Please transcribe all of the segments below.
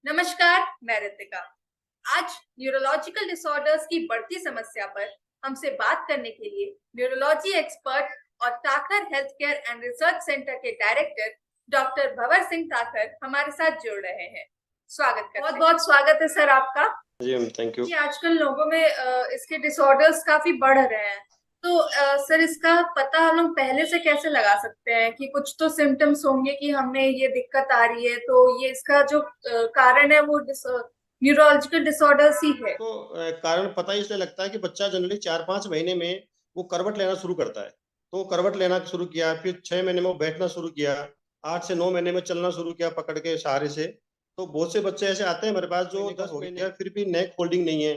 नमस्कार, मैं रितिका। आज न्यूरोलॉजिकल डिसऑर्डर्स की बढ़ती समस्या पर हमसे बात करने के लिए न्यूरोलॉजी एक्सपर्ट और Takar health care and research centre के डायरेक्टर डॉक्टर भंवर सिंह ताकर हमारे साथ जुड़ रहे हैं। स्वागत करते हैं। बहुत बहुत स्वागत है सर आपका। जी थैंक यू। आजकल लोगों में इसके डिसऑर्डर्स काफी बढ़ रहे हैं, तो सर इसका पता हम लोग पहले से कैसे लगा सकते हैं कि कुछ तो सिम्टम्स होंगे कि हमें ये दिक्कत आ रही है, तो ये इसका जो कारण है वो न्यूरोलॉजिकल डिसऑर्डर्स ही है। तो कारण पता ही इसलिए लगता है कि बच्चा जनरली 4-5 महीने में वो करवट लेना शुरू करता है। तो करवट लेना शुरू किया, फिर 6 महीने में वो बैठना शुरू किया, 8 से 9 महीने में चलना शुरू किया पकड़ के सहारे से। तो बहुत से बच्चे ऐसे आते हैं मेरे पास जो 10 हो गया फिर भी नेक होल्डिंग नहीं है,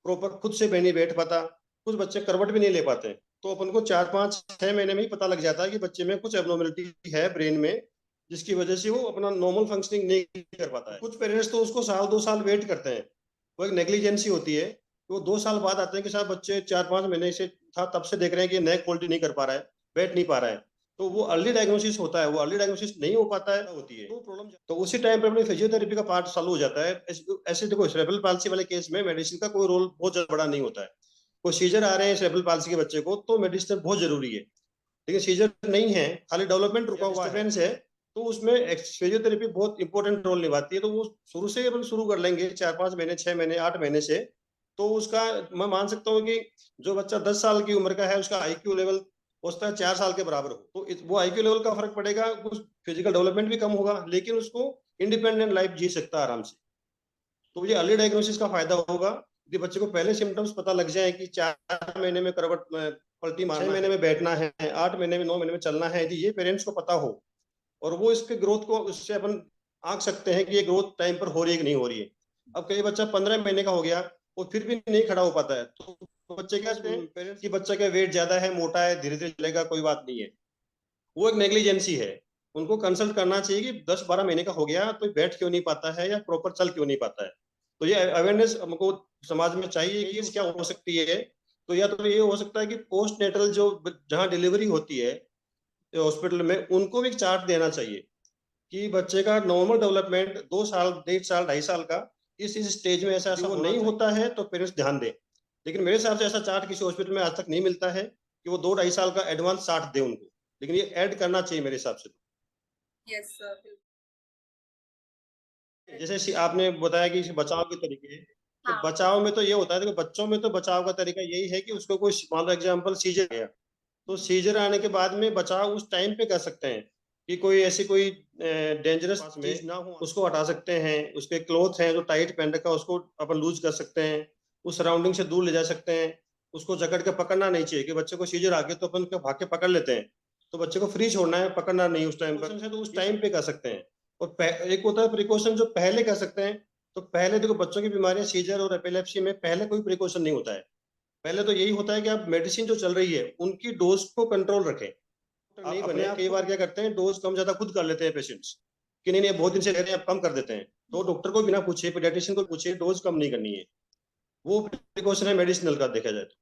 प्रॉपर खुद से भी नहीं बैठ पाता, कुछ बच्चे करवट भी नहीं ले पाते। तो अपन को 4-5-6 महीने में ही पता लग जाता है कि बच्चे में कुछ एबनॉर्मलिटी है ब्रेन में, जिसकी वजह से वो अपना नॉर्मल फंक्शनिंग नहीं कर पाता है। कुछ पेरेंट्स तो उसको 1-2 साल वेट करते हैं, वो एक नेग्लिजेंसी होती है। वो 2 साल बाद आते हैं कि साहब बच्चे 4-5 महीने से था तब से देख रहे हैं कि नेक होल्ड नहीं कर पा रहा है, बैठ नहीं पा रहा है। तो वो अर्ली डायग्नोसिस होता है, वो अर्ली डायग्नोसिस नहीं हो पाता है होती है तो प्रॉब्लम। तो उसी टाइम पे अपनी फिजियोथेरेपी का पार्ट चालू हो जाता है। ऐसे देखो सेरेब्रल पाल्सी वाले केस में मेडिसिन का कोई रोल बहुत ज्यादा बड़ा नहीं होता है। कोई सीजर आ रहे हैं सेरेब्रल पाल्सी के बच्चे को तो मेडिसिन बहुत जरूरी है, लेकिन सीजर नहीं है, खाली डेवलपमेंट रुका हुआ है, तो उसमें फिजियोथेरेपी बहुत इंपॉर्टेंट रोल निभाती है। तो वो शुरू से अपन शुरू कर लेंगे 4-5 महीने, 6 महीने, 8 महीने से, तो उसका मैं मान सकता हूँ कि जो बच्चा 10 साल की उम्र का है उसका आईक्यू लेवल हो सकता है 4 साल के बराबर हो। तो वो आईक्यू लेवल का फर्क पड़ेगा, कुछ फिजिकल डेवलपमेंट भी कम होगा, लेकिन उसको इंडिपेंडेंट लाइफ जी सकता है आराम से। तो ये अर्ली डायग्नोसिस का फायदा होगा यदि बच्चे को पहले सिम्टम्स पता लग जाए कि 4 महीने में करवट पलटी मारना, 6 महीने में बैठना है, 8 महीने में, 9 महीने में चलना है, यदि ये पेरेंट्स को पता हो और वो इसके ग्रोथ को उससे अपन आंक सकते हैं कि ये ग्रोथ टाइम पर हो रही है कि नहीं हो रही है। अब कई बच्चा 15 महीने का हो गया और फिर भी नहीं खड़ा हो पाता है, तो बच्चे क्या पेरेंट्स कि बच्चा का वेट ज्यादा है, मोटा है, धीरे धीरे चलेगा, कोई बात नहीं है, वो एक नेग्लिजेंसी है। उनको कंसल्ट करना चाहिए कि 10-12 महीने का हो गया तो बैठ क्यों नहीं पाता है या प्रॉपर चल क्यों नहीं पाता है। तो ये अवेयरनेस हमको समाज में चाहिए कि क्या हो सकती है। तो या तो ये हो सकता है कि पोस्ट नेटल जो जहाँ डिलीवरी होती है हॉस्पिटल में, उनको भी एक चार्ट देना चाहिए कि बच्चे का नॉर्मल डेवलपमेंट 2 साल, 1.5 साल, 2.5 साल का इस स्टेज में ऐसा वो नहीं होता है तो पेरेंट्स ध्यान दें। लेकिन मेरे हिसाब से ऐसा चार्ट किसी हॉस्पिटल में आज तक नहीं मिलता है कि वो 2-2.5 साल का एडवांस चार्ट दे उनको, लेकिन ये ऐड करना चाहिए मेरे हिसाब से। Yes sir. जैसे आपने बताया कि बचाव के तरीके, तो हाँ। बचाव में तो ये होता है कि बच्चों में तो बचाव का तरीका यही है कि उसको कोई मान लो एग्जाम्पल सीजर गया, तो सीजर आने के बाद में बचाव उस टाइम पे कर सकते हैं कि कोई ऐसी कोई डेंजरस चीज ना हो, उसको हटा सकते हैं, उसके क्लोथ हैं जो टाइट पहन रखा उसको अपन लूज कर सकते हैं, उस सराउंडिंग से दूर ले जा सकते हैं। उसको जकड़ के पकड़ना नहीं चाहिए कि बच्चे को सीजर आ गया तो अपन भाग के पकड़ लेते हैं, तो बच्चे को फ्री छोड़ना है, पकड़ना नहीं उस टाइम पर, तो उस टाइम पे कर सकते हैं। और एक होता है प्रिकॉशन जो पहले कर सकते हैं। तो पहले देखो बच्चों की बीमारियां सीजर और एपिलेप्सी में पहले कोई प्रिकॉशन नहीं होता है। पहले तो यही होता है कि आप मेडिसिन जो चल रही है उनकी डोज को कंट्रोल रखें। नहीं बने कई बार क्या करते हैं, डोज कम ज्यादा खुद कर लेते हैं पेशेंट्स कि नहीं नहीं बहुत दिन से ले रहे हैं अब कम कर देते हैं, तो डॉक्टर को बिना पूछे, पीडियाट्रिशियन को पूछे, डोज कम नहीं करनी है। वो प्रिकॉशन है मेडिसिनल का देखा जाए तो।